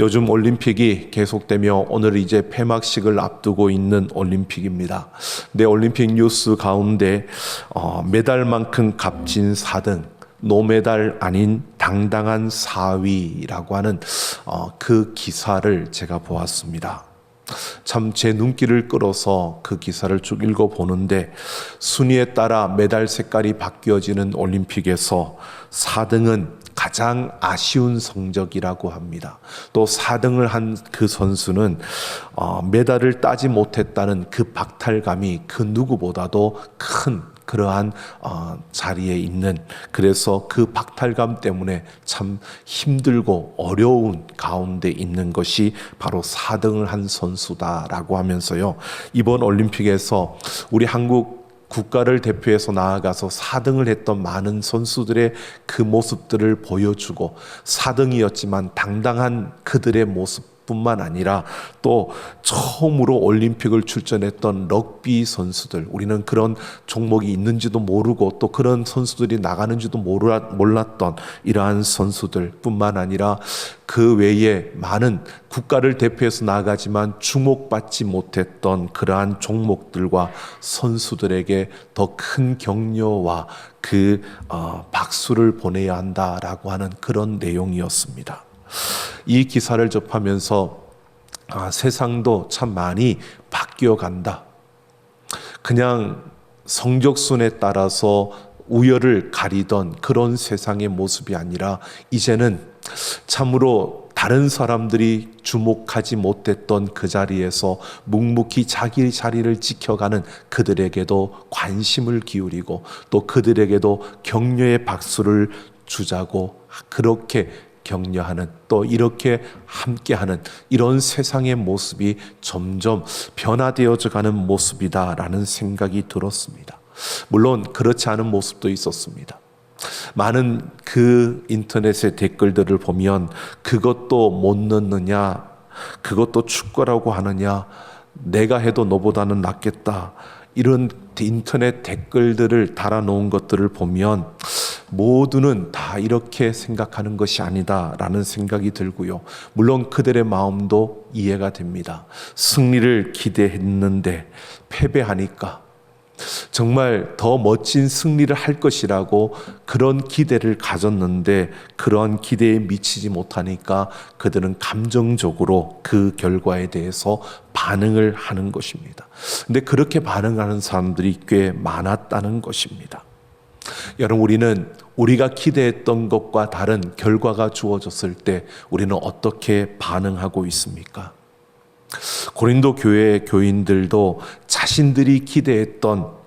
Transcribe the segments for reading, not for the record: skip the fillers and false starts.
요즘 올림픽이 계속되며 오늘 이제 폐막식을 앞두고 있는 올림픽입니다. 내 올림픽 뉴스 가운데 메달만큼 값진 4등, 노메달 아닌 당당한 4위라고 하는 그 기사를 제가 보았습니다. 참 제 눈길을 끌어서 그 기사를 쭉 읽어보는데, 순위에 따라 메달 색깔이 바뀌어지는 올림픽에서 4등은 가장 아쉬운 성적이라고 합니다. 또 4등을 한 그 선수는 메달을 따지 못했다는 그 박탈감이 그 누구보다도 큰 그러한 자리에 있는, 그래서 그 박탈감 때문에 참 힘들고 어려운 가운데 있는 것이 바로 4등을 한 선수다라고 하면서요, 이번 올림픽에서 우리 한국 국가를 대표해서 나아가서 4등을 했던 많은 선수들의 그 모습들을 보여주고, 4등이었지만 당당한 그들의 모습뿐만 아니라 또 처음으로 올림픽을 출전했던 럭비 선수들, 우리는 그런 종목이 있는지도 모르고 또 그런 선수들이 나가는지도 몰랐던 이러한 선수들 뿐만 아니라 그 외에 많은 국가를 대표해서 나가지만 주목받지 못했던 그러한 종목들과 선수들에게 더 큰 격려와 그 박수를 보내야 한다라고 하는 그런 내용이었습니다. 이 기사를 접하면서 세상도 참 많이 바뀌어 간다. 그냥 성적순에 따라서 우열을 가리던 그런 세상의 모습이 아니라, 이제는 참으로 다른 사람들이 주목하지 못했던 그 자리에서 묵묵히 자기 자리를 지켜가는 그들에게도 관심을 기울이고, 또 그들에게도 격려의 박수를 주자고, 그렇게 격려하는, 또 이렇게 함께하는 이런 세상의 모습이 점점 변화되어져 가는 모습이다라는 생각이 들었습니다. 물론 그렇지 않은 모습도 있었습니다. 많은 그 인터넷의 댓글들을 보면 그것도 못 넣느냐, 그것도 축구라고 하느냐, 내가 해도 너보다는 낫겠다, 이런 인터넷 댓글들을 달아놓은 것들을 보면 모두는 다 이렇게 생각하는 것이 아니다라는 생각이 들고요. 물론 그들의 마음도 이해가 됩니다. 승리를 기대했는데 패배하니까 정말 더 멋진 승리를 할 것이라고 그런 기대를 가졌는데, 그런 기대에 미치지 못하니까 그들은 감정적으로 그 결과에 대해서 반응을 하는 것입니다. 근데 그렇게 반응하는 사람들이 꽤 많았다는 것입니다. 여러분, 우리가 기대했던 것과 다른 결과가 주어졌을 때 우리는 어떻게 반응하고 있습니까? 고린도 교회의 교인들도 자신들이 기대했던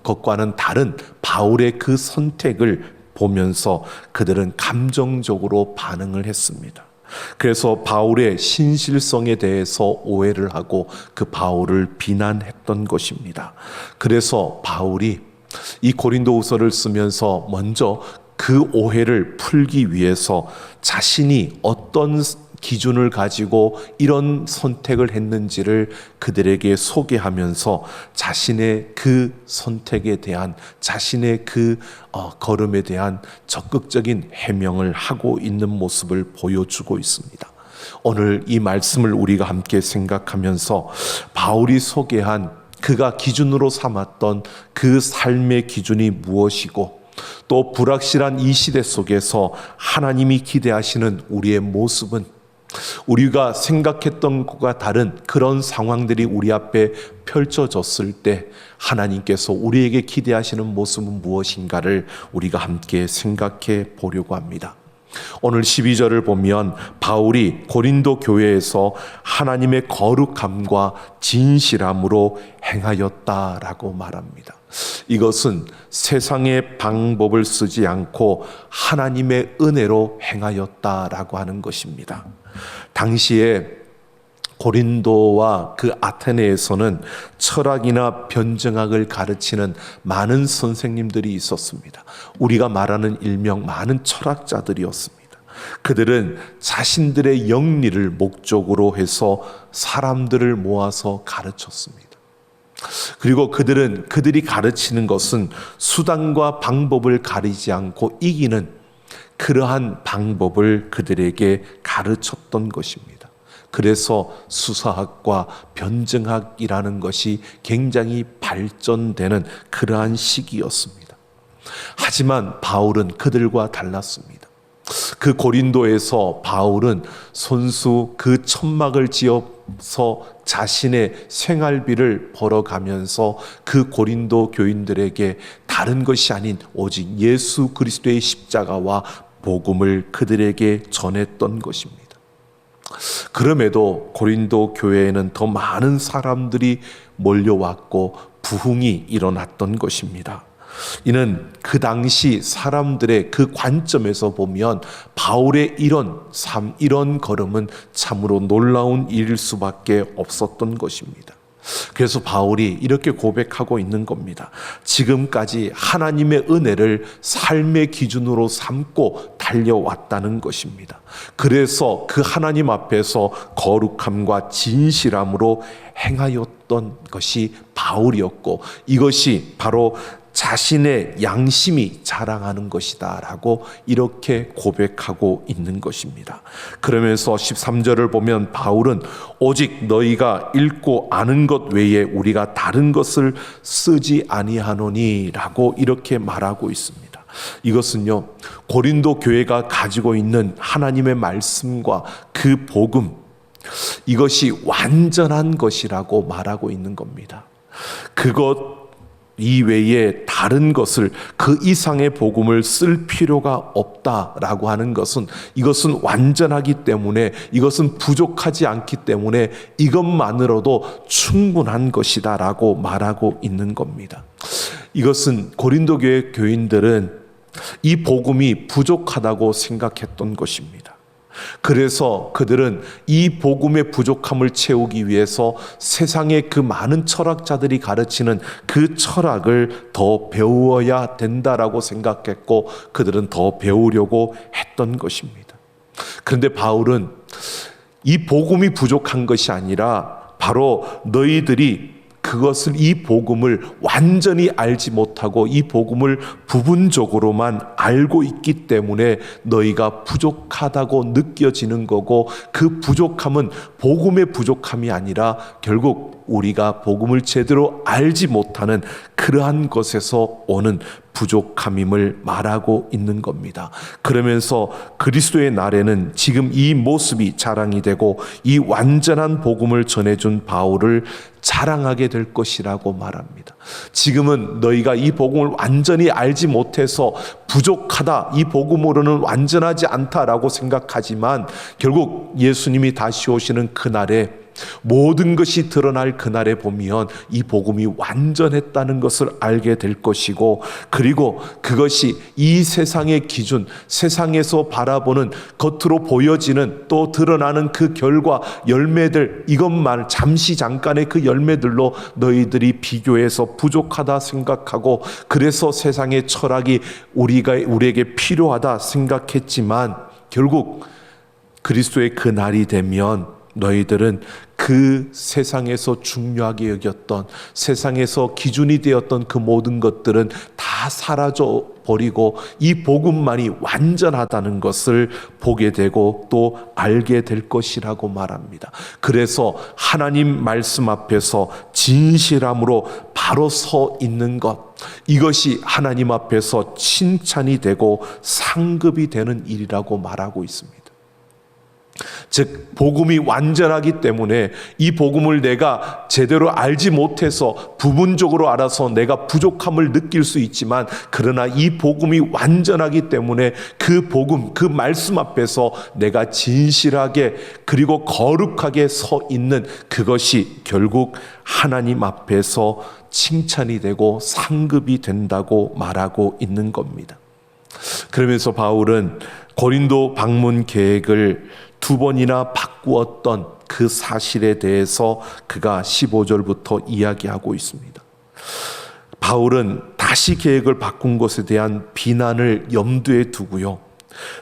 것과는 다른 바울의 그 선택을 보면서 그들은 감정적으로 반응을 했습니다. 그래서 바울의 신실성에 대해서 오해를 하고 그 바울을 비난했던 것입니다. 그래서 바울이 이 고린도후서를 쓰면서 먼저 그 오해를 풀기 위해서 자신이 어떤 기준을 가지고 이런 선택을 했는지를 그들에게 소개하면서 자신의 그 선택에 대한, 자신의 그 걸음에 대한 적극적인 해명을 하고 있는 모습을 보여주고 있습니다. 오늘 이 말씀을 우리가 함께 생각하면서 바울이 소개한, 그가 기준으로 삼았던 그 삶의 기준이 무엇이고, 또 불확실한 이 시대 속에서 하나님이 기대하시는 우리의 모습은, 우리가 생각했던 것과 다른 그런 상황들이 우리 앞에 펼쳐졌을 때 하나님께서 우리에게 기대하시는 모습은 무엇인가를 우리가 함께 생각해 보려고 합니다. 오늘 12절을 보면 바울이 고린도 교회에서 하나님의 거룩함과 진실함으로 행하였다라고 말합니다. 이것은 세상의 방법을 쓰지 않고 하나님의 은혜로 행하였다라고 하는 것입니다. 당시에 고린도와 그 아테네에서는 철학이나 변증학을 가르치는 많은 선생님들이 있었습니다. 우리가 말하는 일명 많은 철학자들이었습니다. 그들은 자신들의 영리를 목적으로 해서 사람들을 모아서 가르쳤습니다. 그리고 그들이 가르치는 것은 수단과 방법을 가리지 않고 이기는 그러한 방법을 그들에게 가르쳤던 것입니다. 그래서 수사학과 변증학이라는 것이 굉장히 발전되는 그러한 시기였습니다. 하지만 바울은 그들과 달랐습니다. 그 고린도에서 바울은 손수 그 천막을 지어서 자신의 생활비를 벌어가면서 그 고린도 교인들에게 다른 것이 아닌 오직 예수 그리스도의 십자가와 복음을 그들에게 전했던 것입니다. 그럼에도 고린도 교회에는 더 많은 사람들이 몰려왔고 부흥이 일어났던 것입니다. 이는 그 당시 사람들의 그 관점에서 보면 바울의 이런 삶, 이런 걸음은 참으로 놀라운 일일 수밖에 없었던 것입니다. 그래서 바울이 이렇게 고백하고 있는 겁니다. 지금까지 하나님의 은혜를 삶의 기준으로 삼고 달려왔다는 것입니다. 그래서 그 하나님 앞에서 거룩함과 진실함으로 행하였던 것이 바울이었고, 이것이 바로 자신의 양심이 자랑하는 것이다 라고 이렇게 고백하고 있는 것입니다. 그러면서 13절을 보면 바울은 오직 너희가 읽고 아는 것 외에 우리가 다른 것을 쓰지 아니하노니 라고 이렇게 말하고 있습니다. 이것은요, 고린도 교회가 가지고 있는 하나님의 말씀과 그 복음, 이것이 완전한 것이라고 말하고 있는 겁니다. 그것 이외에 다른 것을, 그 이상의 복음을 쓸 필요가 없다라고 하는 것은, 이것은 완전하기 때문에, 이것은 부족하지 않기 때문에 이것만으로도 충분한 것이다 라고 말하고 있는 겁니다. 이것은 고린도 교회 교인들은 이 복음이 부족하다고 생각했던 것입니다. 그래서 그들은 이 복음의 부족함을 채우기 위해서 세상의 그 많은 철학자들이 가르치는 그 철학을 더 배워야 된다라고 생각했고, 그들은 더 배우려고 했던 것입니다. 그런데 바울은 이 복음이 부족한 것이 아니라 바로 너희들이 그것을, 이 복음을 완전히 알지 못하고 이 복음을 부분적으로만 알고 있기 때문에 너희가 부족하다고 느껴지는 거고, 그 부족함은 복음의 부족함이 아니라 결국 우리가 복음을 제대로 알지 못하는 그러한 것에서 오는 부족함임을 말하고 있는 겁니다. 그러면서 그리스도의 날에는 지금 이 모습이 자랑이 되고 이 완전한 복음을 전해준 바울을 자랑하게 될 것이라고 말합니다. 지금은 너희가 이 복음을 완전히 알지 못해서 부족하다, 이 복음으로는 완전하지 않다라고 생각하지만, 결국 예수님이 다시 오시는 그날에, 모든 것이 드러날 그날에 보면 이 복음이 완전했다는 것을 알게 될 것이고, 그리고 그것이 이 세상의 기준, 세상에서 바라보는, 겉으로 보여지는, 또 드러나는 그 결과, 열매들, 이것만 잠시 잠깐의 그 열매들로 너희들이 비교해서 부족하다 생각하고, 그래서 세상의 철학이 우리에게 필요하다 생각했지만, 결국 그리스도의 그 날이 되면 너희들은 그 세상에서 중요하게 여겼던, 세상에서 기준이 되었던 그 모든 것들은 다 사라져 버리고 이 복음만이 완전하다는 것을 보게 되고 또 알게 될 것이라고 말합니다. 그래서 하나님 말씀 앞에서 진실함으로 바로 서 있는 것, 이것이 하나님 앞에서 칭찬이 되고 상급이 되는 일이라고 말하고 있습니다. 즉, 복음이 완전하기 때문에 이 복음을 내가 제대로 알지 못해서 부분적으로 알아서 내가 부족함을 느낄 수 있지만, 그러나 이 복음이 완전하기 때문에 그 복음, 그 말씀 앞에서 내가 진실하게 그리고 거룩하게 서 있는 그것이 결국 하나님 앞에서 칭찬이 되고 상급이 된다고 말하고 있는 겁니다. 그러면서 바울은 고린도 방문 계획을 2번이나 바꾸었던 그 사실에 대해서 그가 15절부터 이야기하고 있습니다. 바울은 다시 계획을 바꾼 것에 대한 비난을 염두에 두고요,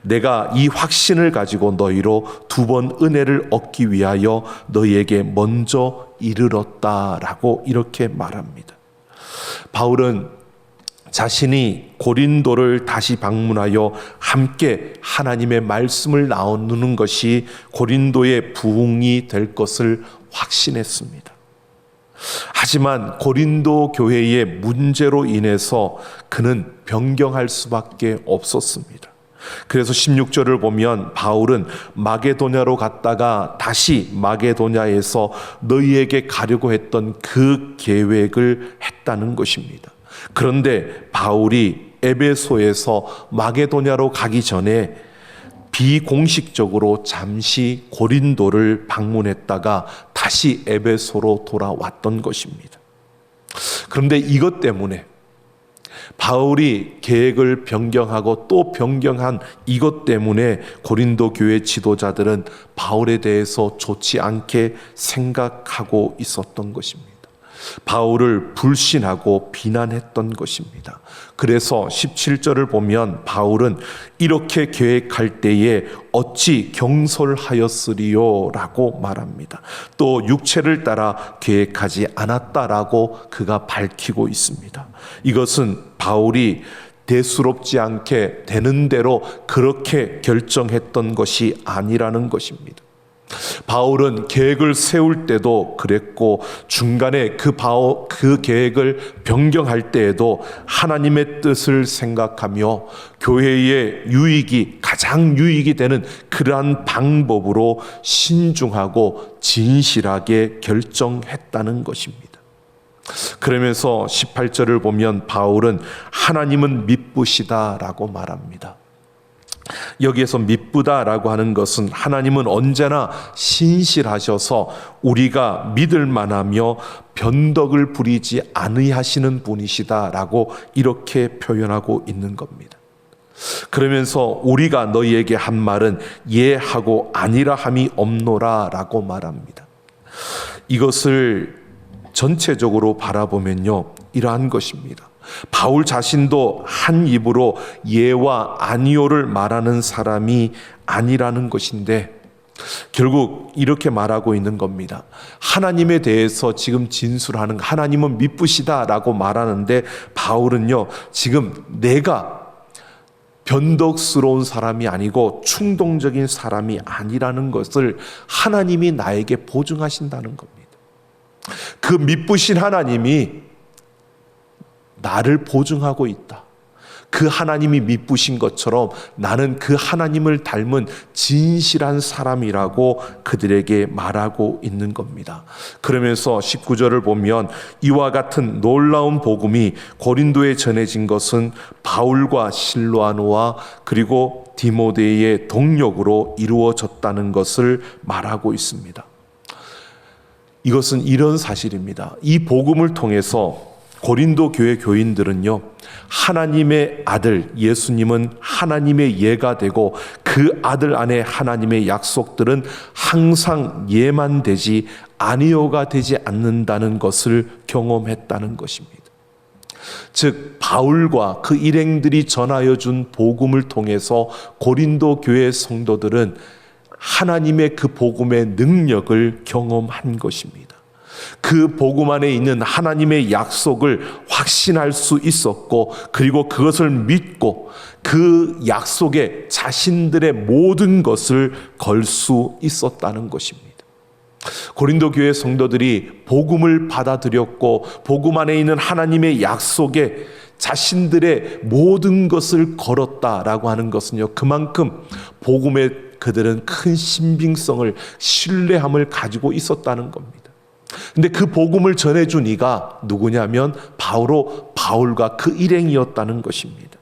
내가 이 확신을 가지고 너희로 2번 은혜를 얻기 위하여 너희에게 먼저 이르렀다라고 이렇게 말합니다. 바울은 자신이 고린도를 다시 방문하여 함께 하나님의 말씀을 나누는 것이 고린도의 부흥이 될 것을 확신했습니다. 하지만 고린도 교회의 문제로 인해서 그는 변경할 수밖에 없었습니다. 그래서 16절을 보면 바울은 마게도냐로 갔다가 다시 마게도냐에서 너희에게 가려고 했던 그 계획을 했다는 것입니다. 그런데 바울이 에베소에서 마게도냐로 가기 전에 비공식적으로 잠시 고린도를 방문했다가 다시 에베소로 돌아왔던 것입니다. 그런데 이것 때문에 바울이 계획을 변경하고 또 변경한 이것 때문에 고린도 교회 지도자들은 바울에 대해서 좋지 않게 생각하고 있었던 것입니다. 바울을 불신하고 비난했던 것입니다. 그래서 17절을 보면 바울은 이렇게 계획할 때에 어찌 경솔하였으리요 라고 말합니다. 또 육체를 따라 계획하지 않았다라고 그가 밝히고 있습니다. 이것은 바울이 대수롭지 않게 되는 대로 그렇게 결정했던 것이 아니라는 것입니다. 바울은 계획을 세울 때도 그랬고 중간에 그 계획을 변경할 때에도 하나님의 뜻을 생각하며 교회의 가장 유익이 되는 그러한 방법으로 신중하고 진실하게 결정했다는 것입니다. 그러면서 18절을 보면 바울은 하나님은 미쁘시다라고 말합니다. 여기에서 미쁘다라고 하는 것은 하나님은 언제나 신실하셔서 우리가 믿을 만하며 변덕을 부리지 아니하시는 분이시다라고 이렇게 표현하고 있는 겁니다. 그러면서 우리가 너희에게 한 말은 예하고 아니라 함이 없노라라고 말합니다. 이것을 전체적으로 바라보면요, 이러한 것입니다. 바울 자신도 한 입으로 예와 아니오를 말하는 사람이 아니라는 것인데 결국 이렇게 말하고 있는 겁니다. 하나님에 대해서 지금 진술하는 하나님은 미쁘시다라고 말하는데 바울은요, 지금 내가 변덕스러운 사람이 아니고 충동적인 사람이 아니라는 것을 하나님이 나에게 보증하신다는 겁니다. 그 미쁘신 하나님이 나를 보증하고 있다. 그 하나님이 미쁘신 것처럼 나는 그 하나님을 닮은 진실한 사람이라고 그들에게 말하고 있는 겁니다. 그러면서 19절을 보면 이와 같은 놀라운 복음이 고린도에 전해진 것은 바울과 실로아노와 그리고 디모데의 동력으로 이루어졌다는 것을 말하고 있습니다. 이것은 이런 사실입니다. 이 복음을 통해서 고린도 교회 교인들은요, 하나님의 아들 예수님은 하나님의 예가 되고 그 아들 안에 하나님의 약속들은 항상 예만 되지 아니오가 되지 않는다는 것을 경험했다는 것입니다. 즉 바울과 그 일행들이 전하여 준 복음을 통해서 고린도 교회 성도들은 하나님의 그 복음의 능력을 경험한 것입니다. 그 복음 안에 있는 하나님의 약속을 확신할 수 있었고 그리고 그것을 믿고 그 약속에 자신들의 모든 것을 걸 수 있었다는 것입니다. 고린도 교회 성도들이 복음을 받아들였고 복음 안에 있는 하나님의 약속에 자신들의 모든 것을 걸었다라고 하는 것은요, 그만큼 복음에 그들은 큰 신빙성을 신뢰함을 가지고 있었다는 겁니다. 근데 그 복음을 전해준 이가 누구냐면 바로 바울과 그 일행이었다는 것입니다.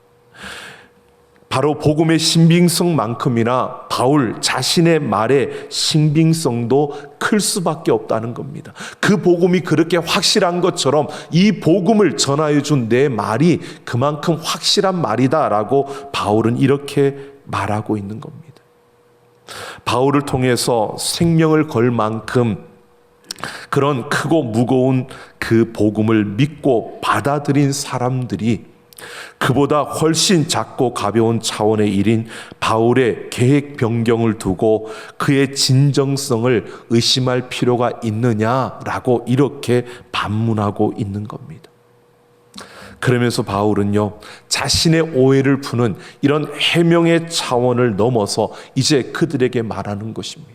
바로 복음의 신빙성만큼이나 바울 자신의 말의 신빙성도 클 수밖에 없다는 겁니다. 그 복음이 그렇게 확실한 것처럼 이 복음을 전하여 준 내 말이 그만큼 확실한 말이다라고 바울은 이렇게 말하고 있는 겁니다. 바울을 통해서 생명을 걸 만큼 그런 크고 무거운 그 복음을 믿고 받아들인 사람들이 그보다 훨씬 작고 가벼운 차원의 일인 바울의 계획 변경을 두고 그의 진정성을 의심할 필요가 있느냐라고 이렇게 반문하고 있는 겁니다. 그러면서 바울은요, 자신의 오해를 푸는 이런 해명의 차원을 넘어서 이제 그들에게 말하는 것입니다.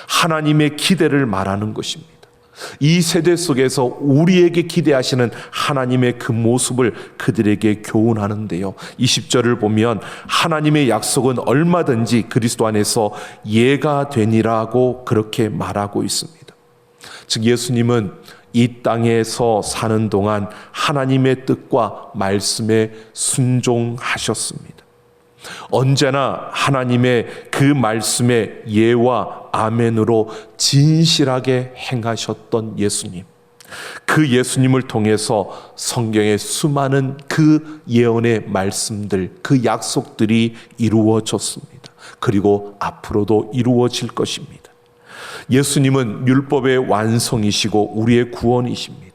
하나님의 기대를 말하는 것입니다. 이 세대 속에서 우리에게 기대하시는 하나님의 그 모습을 그들에게 교훈하는데요. 20절을 보면 하나님의 약속은 얼마든지 그리스도 안에서 예가 되니라고 그렇게 말하고 있습니다. 즉 예수님은 이 땅에서 사는 동안 하나님의 뜻과 말씀에 순종하셨습니다. 언제나 하나님의 그 말씀에 예와 아멘으로 진실하게 행하셨던 예수님, 그 예수님을 통해서 성경의 수많은 그 예언의 말씀들, 그 약속들이 이루어졌습니다. 그리고 앞으로도 이루어질 것입니다. 예수님은 율법의 완성이시고 우리의 구원이십니다.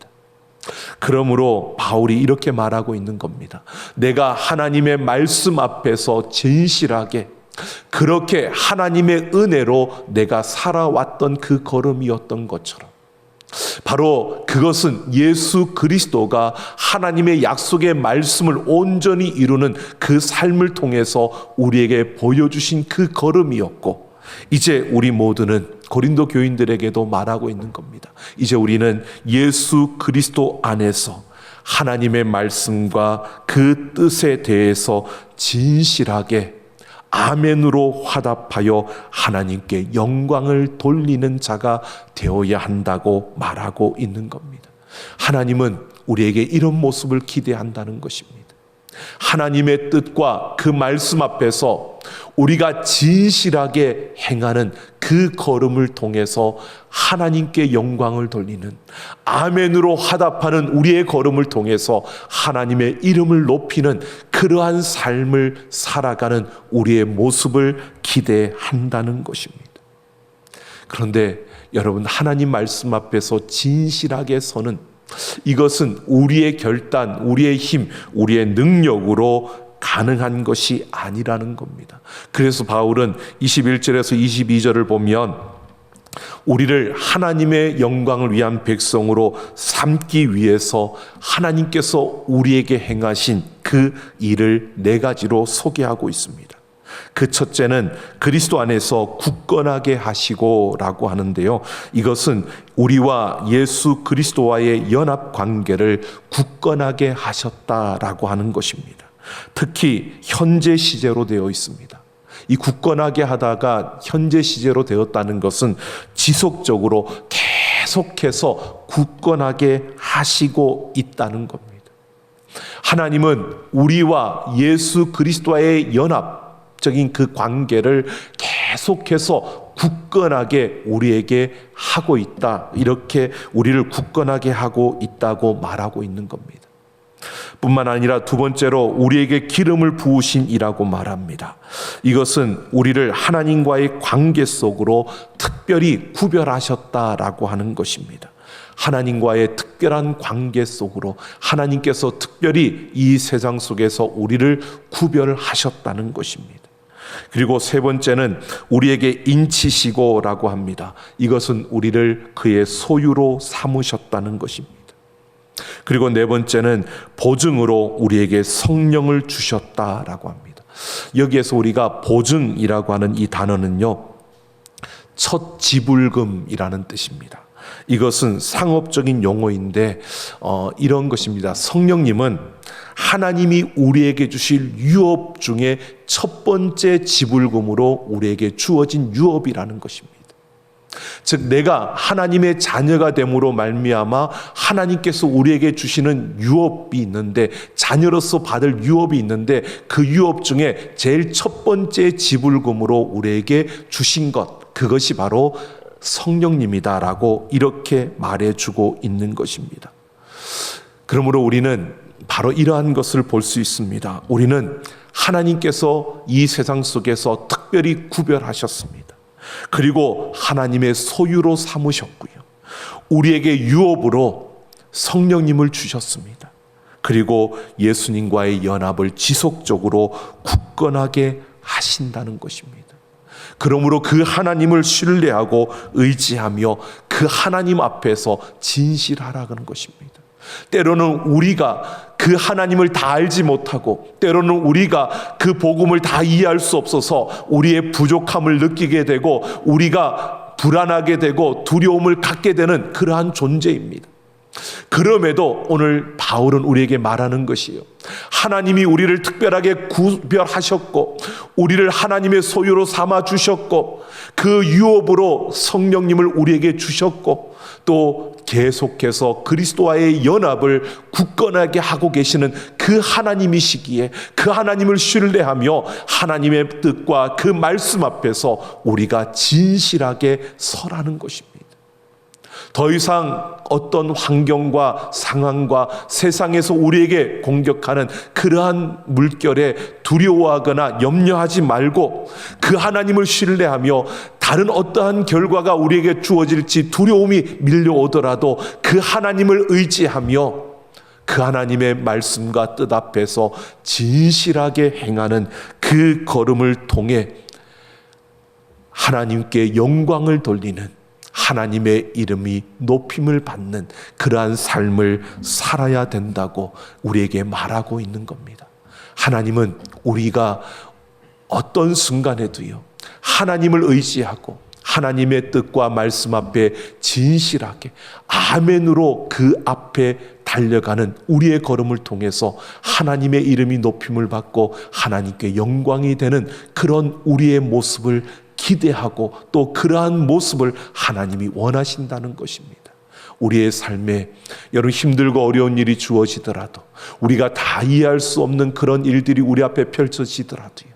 그러므로 바울이 이렇게 말하고 있는 겁니다. 내가 하나님의 말씀 앞에서 진실하게 그렇게 하나님의 은혜로 내가 살아왔던 그 걸음이었던 것처럼, 바로 그것은 예수 그리스도가 하나님의 약속의 말씀을 온전히 이루는 그 삶을 통해서 우리에게 보여주신 그 걸음이었고, 이제 우리 모두는 고린도 교인들에게도 말하고 있는 겁니다. 이제 우리는 예수 그리스도 안에서 하나님의 말씀과 그 뜻에 대해서 진실하게 아멘으로 화답하여 하나님께 영광을 돌리는 자가 되어야 한다고 말하고 있는 겁니다. 하나님은 우리에게 이런 모습을 기대한다는 것입니다. 하나님의 뜻과 그 말씀 앞에서 우리가 진실하게 행하는 그 걸음을 통해서 하나님께 영광을 돌리는, 아멘으로 화답하는 우리의 걸음을 통해서 하나님의 이름을 높이는 그러한 삶을 살아가는 우리의 모습을 기대한다는 것입니다. 그런데 여러분, 하나님 말씀 앞에서 진실하게 서는 이것은 우리의 결단, 우리의 힘, 우리의 능력으로 가능한 것이 아니라는 겁니다. 그래서 바울은 21절에서 22절을 보면 우리를 하나님의 영광을 위한 백성으로 삼기 위해서 하나님께서 우리에게 행하신 그 일을 네 가지로 소개하고 있습니다. 그 첫째는 그리스도 안에서 굳건하게 하시고 라고 하는데요, 이것은 우리와 예수 그리스도와의 연합 관계를 굳건하게 하셨다라고 하는 것입니다. 특히 현재 시제로 되어 있습니다. 이 굳건하게 하다가 현재 시제로 되었다는 것은 지속적으로 계속해서 굳건하게 하시고 있다는 겁니다. 하나님은 우리와 예수 그리스도와의 연합적인 그 관계를 계속해서 굳건하게 우리에게 하고 있다, 이렇게 우리를 굳건하게 하고 있다고 말하고 있는 겁니다. 뿐만 아니라 두 번째로 우리에게 기름을 부으신 이라고 말합니다. 이것은 우리를 하나님과의 관계 속으로 특별히 구별하셨다라고 하는 것입니다. 하나님과의 특별한 관계 속으로 하나님께서 특별히 이 세상 속에서 우리를 구별하셨다는 것입니다. 그리고 세 번째는 우리에게 인치시고라고 합니다. 이것은 우리를 그의 소유로 삼으셨다는 것입니다. 그리고 네 번째는 보증으로 우리에게 성령을 주셨다라고 합니다. 여기에서 우리가 보증이라고 하는 이 단어는요, 첫 지불금이라는 뜻입니다. 이것은 상업적인 용어인데 이런 것입니다. 성령님은 하나님이 우리에게 주실 유업 중에 첫 번째 지불금으로 우리에게 주어진 유업이라는 것입니다. 즉 내가 하나님의 자녀가 됨으로 말미암아 하나님께서 우리에게 주시는 유업이 있는데, 자녀로서 받을 유업이 있는데, 그 유업 중에 제일 첫 번째 지불금으로 우리에게 주신 것, 그것이 바로 성령님이다라고 이렇게 말해주고 있는 것입니다. 그러므로 우리는 바로 이러한 것을 볼 수 있습니다. 우리는 하나님께서 이 세상 속에서 특별히 구별하셨습니다. 그리고 하나님의 소유로 삼으셨고요, 우리에게 유업으로 성령님을 주셨습니다. 그리고 예수님과의 연합을 지속적으로 굳건하게 하신다는 것입니다. 그러므로 그 하나님을 신뢰하고 의지하며 그 하나님 앞에서 진실하라는 것입니다. 때로는 우리가 그 하나님을 다 알지 못하고, 때로는 우리가 그 복음을 다 이해할 수 없어서 우리의 부족함을 느끼게 되고, 우리가 불안하게 되고 두려움을 갖게 되는 그러한 존재입니다. 그럼에도 오늘 바울은 우리에게 말하는 것이요, 하나님이 우리를 특별하게 구별하셨고 우리를 하나님의 소유로 삼아 주셨고, 그 유업으로 성령님을 우리에게 주셨고, 또 계속해서 그리스도와의 연합을 굳건하게 하고 계시는 그 하나님이시기에 그 하나님을 신뢰하며 하나님의 뜻과 그 말씀 앞에서 우리가 진실하게 서라는 것입니다. 더 이상 어떤 환경과 상황과 세상에서 우리에게 공격하는 그러한 물결에 두려워하거나 염려하지 말고, 그 하나님을 신뢰하며 다른 어떠한 결과가 우리에게 주어질지 두려움이 밀려오더라도 그 하나님을 의지하며 그 하나님의 말씀과 뜻 앞에서 진실하게 행하는 그 걸음을 통해 하나님께 영광을 돌리는, 하나님의 이름이 높임을 받는 그러한 삶을 살아야 된다고 우리에게 말하고 있는 겁니다. 하나님은 우리가 어떤 순간에도요, 하나님을 의지하고 하나님의 뜻과 말씀 앞에 진실하게 아멘으로 그 앞에 달려가는 우리의 걸음을 통해서 하나님의 이름이 높임을 받고 하나님께 영광이 되는 그런 우리의 모습을 기대하고, 또 그러한 모습을 하나님이 원하신다는 것입니다. 우리의 삶에 여러분 힘들고 어려운 일이 주어지더라도, 우리가 다 이해할 수 없는 그런 일들이 우리 앞에 펼쳐지더라도요,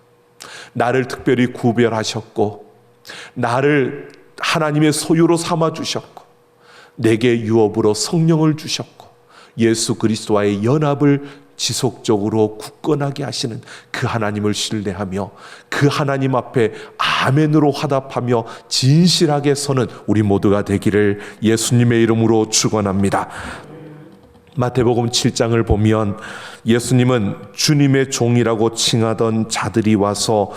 나를 특별히 구별하셨고 나를 하나님의 소유로 삼아 주셨고 내게 유업으로 성령을 주셨고 예수 그리스도와의 연합을 지속적으로 굳건하게 하시는 그 하나님을 신뢰하며 그 하나님 앞에 아멘으로 화답하며 진실하게 서는 우리 모두가 되기를 예수님의 이름으로 축원합니다. 마태복음 7장을 보면 예수님은 주님의 종이라고 칭하던 자들이 와서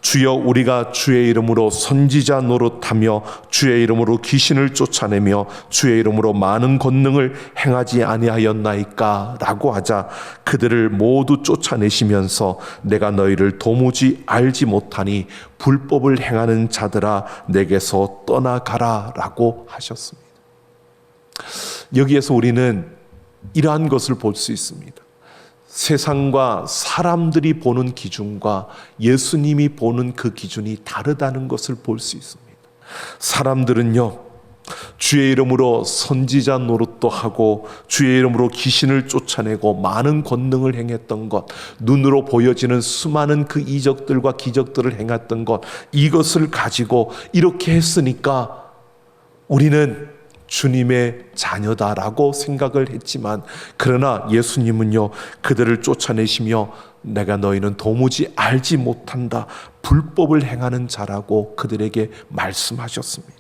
주여 우리가 주의 이름으로 선지자 노릇하며 주의 이름으로 귀신을 쫓아내며 주의 이름으로 많은 권능을 행하지 아니하였나이까 라고 하자 그들을 모두 쫓아내시면서 내가 너희를 도무지 알지 못하니 불법을 행하는 자들아 내게서 떠나가라 라고 하셨습니다. 여기에서 우리는 이러한 것을 볼 수 있습니다. 세상과 사람들이 보는 기준과 예수님이 보는 그 기준이 다르다는 것을 볼 수 있습니다. 사람들은요, 주의 이름으로 선지자 노릇도 하고 주의 이름으로 귀신을 쫓아내고 많은 권능을 행했던 것, 눈으로 보여지는 수많은 그 이적들과 기적들을 행했던 것, 이것을 가지고 이렇게 했으니까 우리는 주님의 자녀다라고 생각을 했지만, 그러나 예수님은요, 그들을 쫓아내시며 내가 너희는 도무지 알지 못한다, 불법을 행하는 자라고 그들에게 말씀하셨습니다.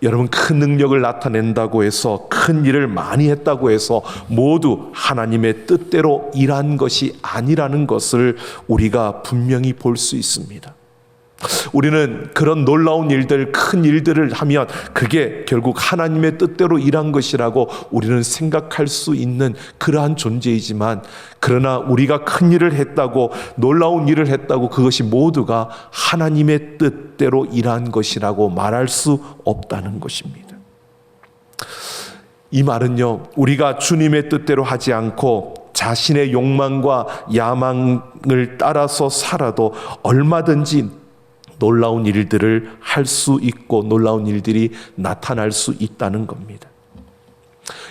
여러분, 큰 능력을 나타낸다고 해서, 큰 일을 많이 했다고 해서 모두 하나님의 뜻대로 일한 것이 아니라는 것을 우리가 분명히 볼 수 있습니다. 우리는 그런 놀라운 일들, 큰 일들을 하면 그게 결국 하나님의 뜻대로 일한 것이라고 우리는 생각할 수 있는 그러한 존재이지만, 그러나 우리가 큰 일을 했다고, 놀라운 일을 했다고 그것이 모두가 하나님의 뜻대로 일한 것이라고 말할 수 없다는 것입니다. 이 말은요, 우리가 주님의 뜻대로 하지 않고 자신의 욕망과 야망을 따라서 살아도 얼마든지 놀라운 일들을 할 수 있고 놀라운 일들이 나타날 수 있다는 겁니다.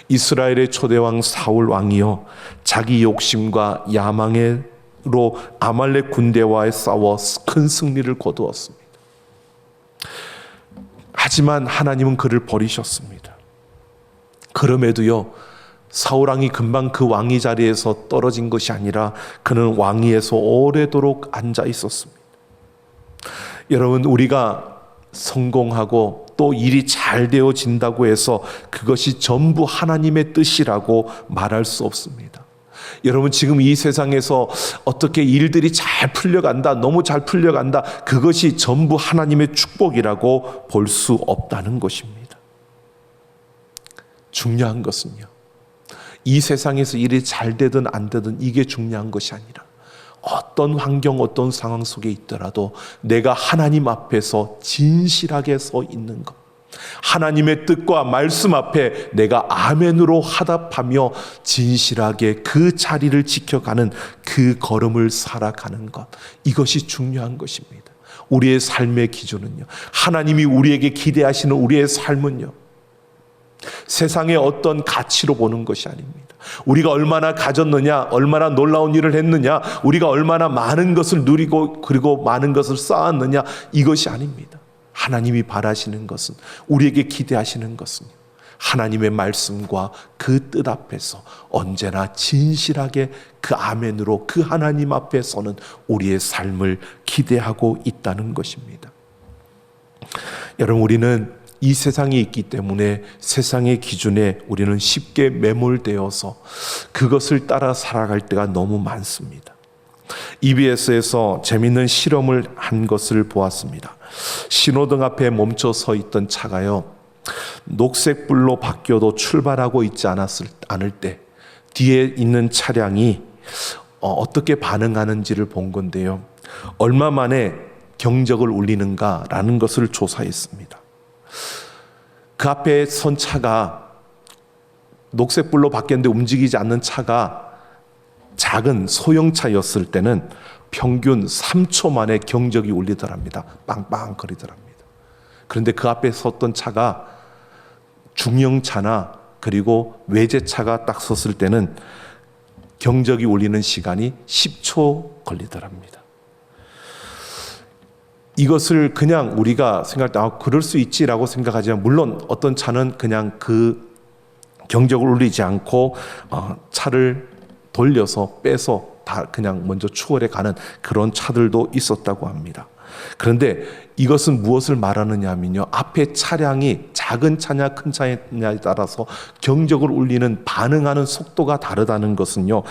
이스라엘의 초대왕 사울 왕이요, 자기 욕심과 야망으로 아말렉 군대와의 싸워 큰 승리를 거두었습니다. 하지만 하나님은 그를 버리셨습니다. 그럼에도요, 사울 왕이 금방 그 왕위 자리에서 떨어진 것이 아니라 그는 왕위에서 오래도록 앉아 있었습니다. 여러분, 우리가 성공하고 또 일이 잘 되어진다고 해서 그것이 전부 하나님의 뜻이라고 말할 수 없습니다. 여러분, 지금 이 세상에서 어떻게 일들이 잘 풀려간다, 너무 잘 풀려간다, 그것이 전부 하나님의 축복이라고 볼 수 없다는 것입니다. 중요한 것은요, 이 세상에서 일이 잘 되든 안 되든 이게 중요한 것이 아니라 어떤 환경, 어떤 상황 속에 있더라도 내가 하나님 앞에서 진실하게 서 있는 것, 하나님의 뜻과 말씀 앞에 내가 아멘으로 화답하며 진실하게 그 자리를 지켜가는 그 걸음을 살아가는 것, 이것이 중요한 것입니다. 우리의 삶의 기준은요, 하나님이 우리에게 기대하시는 우리의 삶은요, 세상의 어떤 가치로 보는 것이 아닙니다. 우리가 얼마나 가졌느냐, 얼마나 놀라운 일을 했느냐, 우리가 얼마나 많은 것을 누리고 그리고 많은 것을 쌓았느냐, 이것이 아닙니다. 하나님이 바라시는 것은, 우리에게 기대하시는 것은 하나님의 말씀과 그 뜻 앞에서 언제나 진실하게 그 아멘으로 그 하나님 앞에 서는 우리의 삶을 기대하고 있다는 것입니다. 여러분, 우리는 이 세상에 있기 때문에 세상의 기준에 우리는 쉽게 매몰되어서 그것을 따라 살아갈 때가 너무 많습니다. EBS에서 재미있는 실험을 한 것을 보았습니다. 신호등 앞에 멈춰 서 있던 차가요, 녹색불로 바뀌어도 출발하고 있지 않을 때 뒤에 있는 차량이 어떻게 반응하는지를 본 건데요, 얼마 만에 경적을 울리는가라는 것을 조사했습니다. 그 앞에 선 차가, 녹색불로 바뀌었는데 움직이지 않는 차가 작은 소형차였을 때는 평균 3초 만에 경적이 울리더랍니다. 빵빵 거리더랍니다. 그런데 그 앞에 섰던 차가 중형차나 그리고 외제차가 딱 섰을 때는 경적이 울리는 시간이 10초 걸리더랍니다. 이것을 그냥 우리가 생각할 때 그럴 수 있지라고 생각하지만, 물론 어떤 차는 그냥 그 경적을 울리지 않고 차를 돌려서 빼서 다 그냥 먼저 추월해 가는 그런 차들도 있었다고 합니다. 그런데 이것은 무엇을 말하느냐 하면요, 앞에 차량이 작은 차냐 큰 차냐에 따라서 경적을 울리는 반응하는 속도가 다르다는 것은요,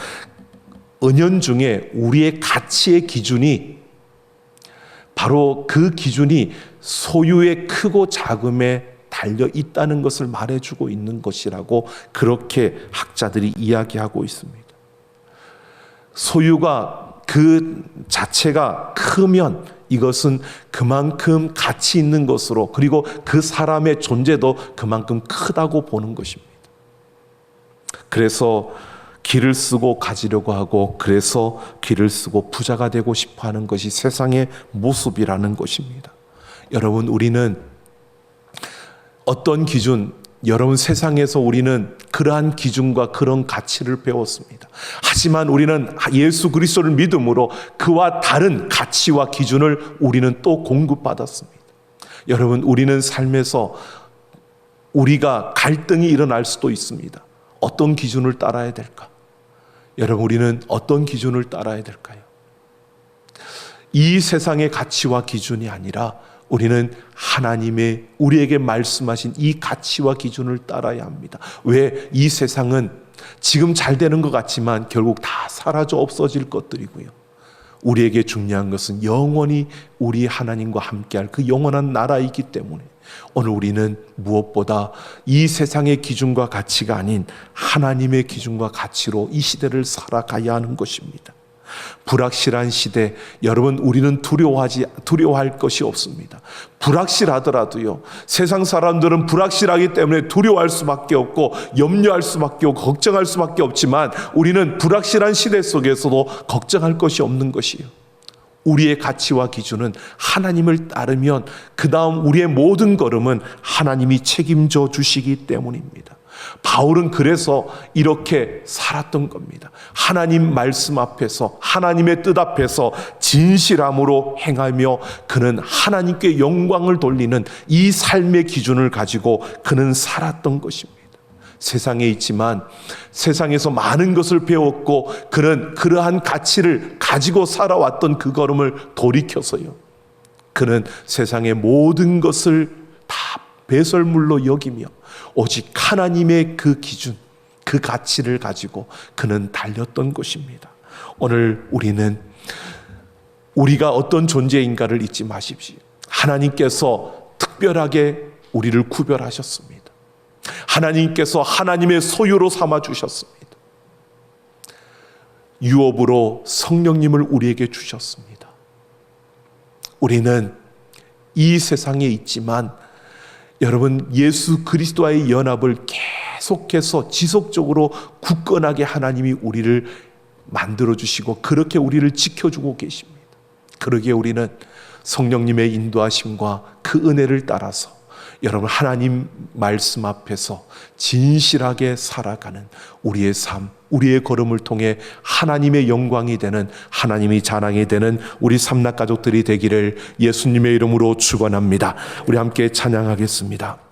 은연중에 우리의 가치의 기준이 바로 그 기준이 소유의 크고 작음에 달려 있다는 것을 말해주고 있는 것이라고 그렇게 학자들이 이야기하고 있습니다. 소유가 그 자체가 크면 이것은 그만큼 가치 있는 것으로, 그리고 그 사람의 존재도 그만큼 크다고 보는 것입니다. 그래서 길을 쓰고 가지려고 하고, 그래서 길을 쓰고 부자가 되고 싶어 하는 것이 세상의 모습이라는 것입니다. 여러분, 우리는 어떤 기준, 여러분, 세상에서 우리는 그러한 기준과 그런 가치를 배웠습니다. 하지만 우리는 예수 그리스도를 믿음으로 그와 다른 가치와 기준을 우리는 또 공급받았습니다. 여러분, 우리는 삶에서 우리가 갈등이 일어날 수도 있습니다. 어떤 기준을 따라야 될까? 여러분, 우리는 어떤 기준을 따라야 될까요? 이 세상의 가치와 기준이 아니라 우리는 하나님의 우리에게 말씀하신 이 가치와 기준을 따라야 합니다. 왜? 이 세상은 지금 잘 되는 것 같지만 결국 다 사라져 없어질 것들이고요, 우리에게 중요한 것은 영원히 우리 하나님과 함께할 그 영원한 나라이기 때문에 오늘 우리는 무엇보다 이 세상의 기준과 가치가 아닌 하나님의 기준과 가치로 이 시대를 살아가야 하는 것입니다. 불확실한 시대, 여러분, 우리는 두려워할 것이 없습니다. 불확실하더라도요, 세상 사람들은 불확실하기 때문에 두려워할 수밖에 없고 염려할 수밖에 없고 걱정할 수밖에 없지만, 우리는 불확실한 시대 속에서도 걱정할 것이 없는 것이에요. 우리의 가치와 기준은 하나님을 따르면 그 다음 우리의 모든 걸음은 하나님이 책임져 주시기 때문입니다. 바울은 그래서 이렇게 살았던 겁니다. 하나님 말씀 앞에서, 하나님의 뜻 앞에서 진실함으로 행하며 그는 하나님께 영광을 돌리는 이 삶의 기준을 가지고 그는 살았던 것입니다. 세상에 있지만 세상에서 많은 것을 배웠고 그는 그러한 가치를 가지고 살아왔던 그 걸음을 돌이켜서요, 그는 세상의 모든 것을 다 배설물로 여기며 오직 하나님의 그 기준, 그 가치를 가지고 그는 달렸던 것입니다. 오늘 우리는 우리가 어떤 존재인가를 잊지 마십시오. 하나님께서 특별하게 우리를 구별하셨습니다. 하나님께서 하나님의 소유로 삼아 주셨습니다. 유업으로 성령님을 우리에게 주셨습니다. 우리는 이 세상에 있지만 여러분, 예수 그리스도와의 연합을 계속해서 지속적으로 굳건하게 하나님이 우리를 만들어주시고 그렇게 우리를 지켜주고 계십니다. 그러기에 우리는 성령님의 인도하심과 그 은혜를 따라서 여러분, 하나님 말씀 앞에서 진실하게 살아가는 우리의 삶, 우리의 걸음을 통해 하나님의 영광이 되는, 하나님이 자랑이 되는 우리 삼락 가족들이 되기를 예수님의 이름으로 축원합니다. 우리 함께 찬양하겠습니다.